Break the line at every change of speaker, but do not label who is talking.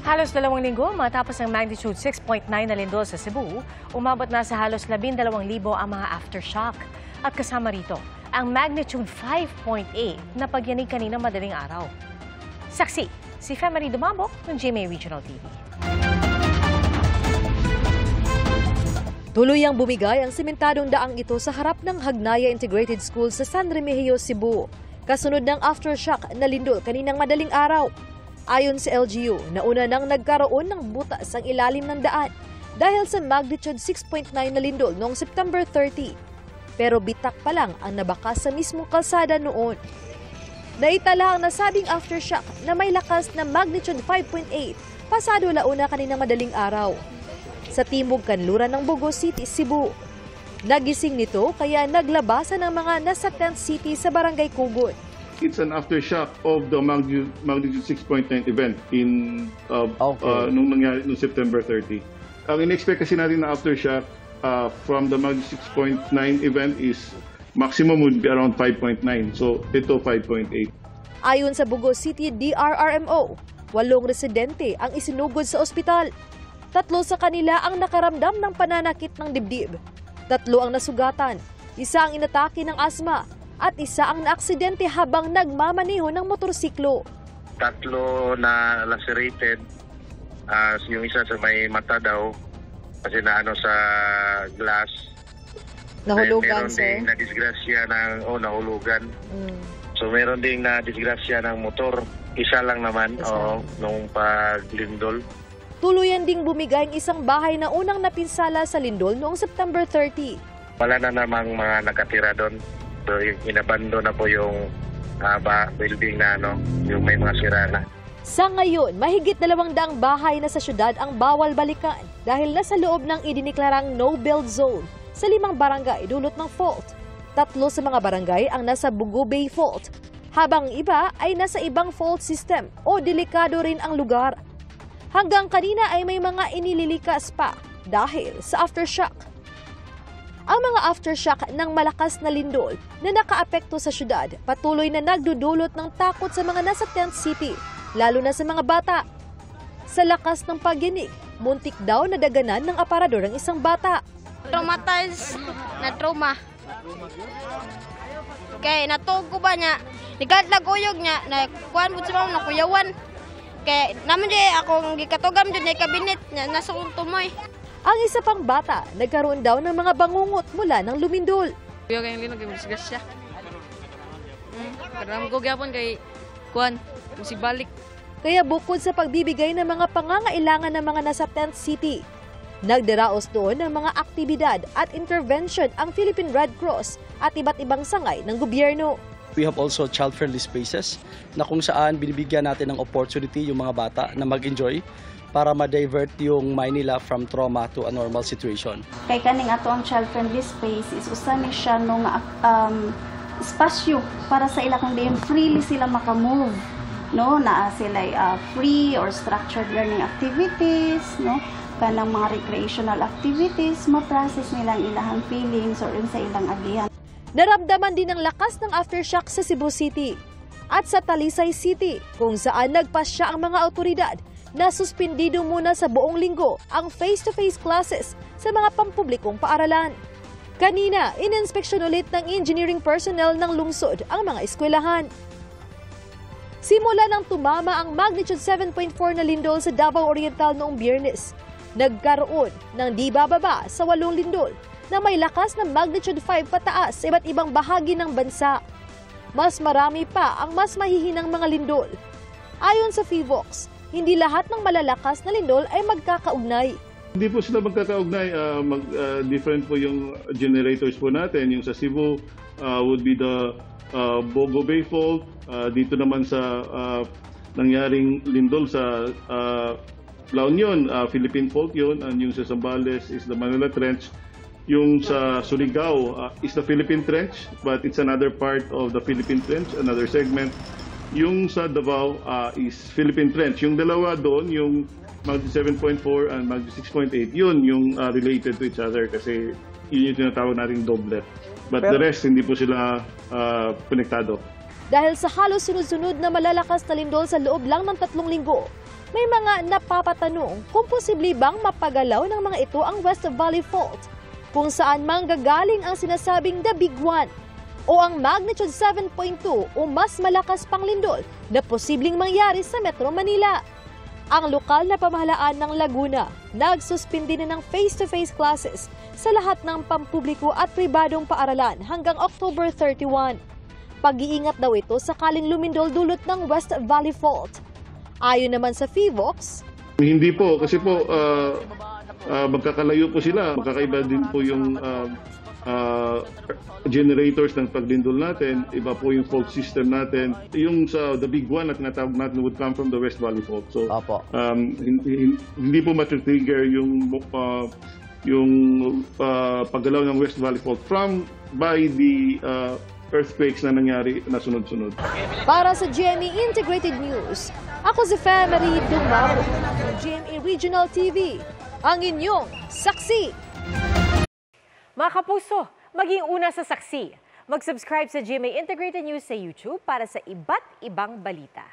Halos 2 linggo matapos ang magnitude 6.9 na lindol sa Cebu, umabot na sa halos 12,000 ang mga aftershock. At kasama rito, ang magnitude 5.8 na pagyanig kanina madaling araw. Saksi, si Femari Dumabok ng GMA Regional TV.
Tuluyang bumigay ang sementadong daang ito sa harap ng Hagnaya Integrated School sa San Remigio, Cebu. Kasunod ng aftershock na lindol kaninang madaling araw. Ayon sa LGU, nauna nang nagkaroon ng butas ang ilalim ng daan dahil sa magnitude 6.9 na lindol noong September 30. Pero bitak pa lang ang nabakas sa mismong kalsada noon. Naitala ang nasabing aftershock na may lakas na magnitude 5.8 pasado launa kaninang madaling araw sa timog kanluran ng Bogo City, Cebu. Nagising nito kaya naglabasan ng mga nasa tent city sa Barangay Kugon.
It's an aftershock of the magnitude 6.9 event in nung nangyari noong September 30. Ang in-expect kasi natin na aftershock from the magnitude 6.9 event is maximum would be around 5.9. So ito 5.8.
Ayon sa Bogo City DRRMO, 8 residente ang isinugod sa ospital. 3 sa kanila ang nakaramdam ng pananakit ng dibdib. 3 ang nasugatan, 1 ang inatake ng asma, at 1 ang naaksidente habang nagmamaneho ng motorsiklo.
3 na lacerated, yung isa sa may mata daw kasi naano sa glass.
Nahulugan,
meron
sir?
Ding na-disgrasya ng nahulugan. So meron ding na-disgrasya ng motor. Isa lang naman nung paglindol.
Tuluyan ding bumigay ang isang bahay na unang napinsala sa lindol noong September 30.
Wala na namang mga nakatira doon. So, inabando na po yung building na yung may mga sira na.
Sa ngayon, mahigit 200 bahay na sa syudad ang bawal balikan dahil nasa loob ng idiniklarang no-build zone sa 5 barangay dulot ng fault. 3 sa mga barangay ang nasa Bugo Bay Fault, habang iba ay nasa ibang fault system o delikado rin ang lugar. Hanggang kanina ay may mga inililikas pa dahil sa aftershock. Ang mga aftershock ng malakas na lindol na nakaapekto sa syudad patuloy na nagdudulot ng takot sa mga nasa tent city, lalo na sa mga bata. Sa lakas ng pagyanig, muntik daw nadaganan ng aparador ang isang bata.
Traumatized na trauma. Kaya natuog ko ba niya, nigadlaguyog niya, na kuhan mo sa mga nakuyawan. Kaya naman di akong gikatugam dyan na kabinet niya, nasa kong tumoy.
Ang isa pang bata, nagkaroon daw ng mga bangungot mula ng lumindol.
Kuya kayong linog, yung disgrasya. Karam ko gyapon kay kuhan, musibalik.
Kaya bukod sa pagbibigay ng mga pangangailangan ng mga nasa tent city, nagdaraos doon ng mga aktibidad at intervention ang Philippine Red Cross at iba't ibang sangay ng gobyerno.
We have also child-friendly spaces na kung saan binibigyan natin ng opportunity yung mga bata na mag-enjoy para ma-divert yung mind nila from trauma to a normal situation.
Kay kaning ato ang child-friendly space is usa ni siya nung espasyo para sa ila kung diyon freely sila makamove, no, na sila free or structured learning activities, no, kanang mga recreational activities, ma-process nilang ilahang feelings or sa ilang agihan.
Naramdaman din ang lakas ng aftershock sa Cebu City at sa Talisay City kung saan nagpasya ang mga autoridad na suspindido muna sa buong linggo ang face-to-face classes sa mga pampublikong paaralan. Kanina, ininspeksyon ulit ng engineering personnel ng lungsod ang mga eskwelahan. Simula nang tumama ang magnitude 7.4 na lindol sa Davao Oriental noong Biyernes, nagkaroon ng di bababa sa 8 lindol na may lakas na magnitude 5 pataas sa iba't ibang bahagi ng bansa. Mas marami pa ang mas mahihinang mga lindol. Ayon sa FIVOX, hindi lahat ng malalakas na lindol ay magkakaugnay.
Hindi po sila magkakaugnay. Different po yung generators po natin. Yung sa Cebu would be the Bogo Bay Fault. Dito naman sa nangyaring lindol sa La Union, Philippine Fault yun. And yung sa Zambales is the Manila Trench. Yung sa Surigao is the Philippine Trench, but it's another part of the Philippine Trench, another segment. Yung sa Davao is Philippine Trench. Yung dalawa doon, yung magnitude 7.4 and magnitude 6.8, yun yung related to each other kasi yun yung tinatawag nating doublet. But the rest, hindi po sila konektado.
Dahil sa halos sunod-sunod na malalakas na lindol sa loob lang ng 3 linggo, may mga napapatanong kung posible bang mapagalaw ng mga ito ang West Valley Fault, kung saan manggagaling ang sinasabing The Big One o ang magnitude 7.2 o mas malakas pang lindol na posibleng mangyari sa Metro Manila. Ang lokal na pamahalaan ng Laguna nagsuspindi na ng face-to-face classes sa lahat ng pampubliko at pribadong paaralan hanggang October 31. Pag-iingat daw ito sakaling lumindol dulot ng West Valley Fault. Ayon naman sa FIVOX,
Hindi po, kasi po magkakalayo po sila. Magkakaiba din po yung generators ng paglindol natin. Iba po yung fault system natin. Yung sa The Big One na tinatawag natin would come from the West Valley Fault. So, hindi po matitrigger yung paggalaw ng West Valley Fault by the earthquakes na nangyari na sunod-sunod.
Para sa GMA Integrated News, ako si Femery Dumabo ng GMA Regional TV, ang inyong saksi.
Mga kapuso, maging una sa saksi. Mag-subscribe sa GMA Integrated News sa YouTube para sa iba't ibang balita.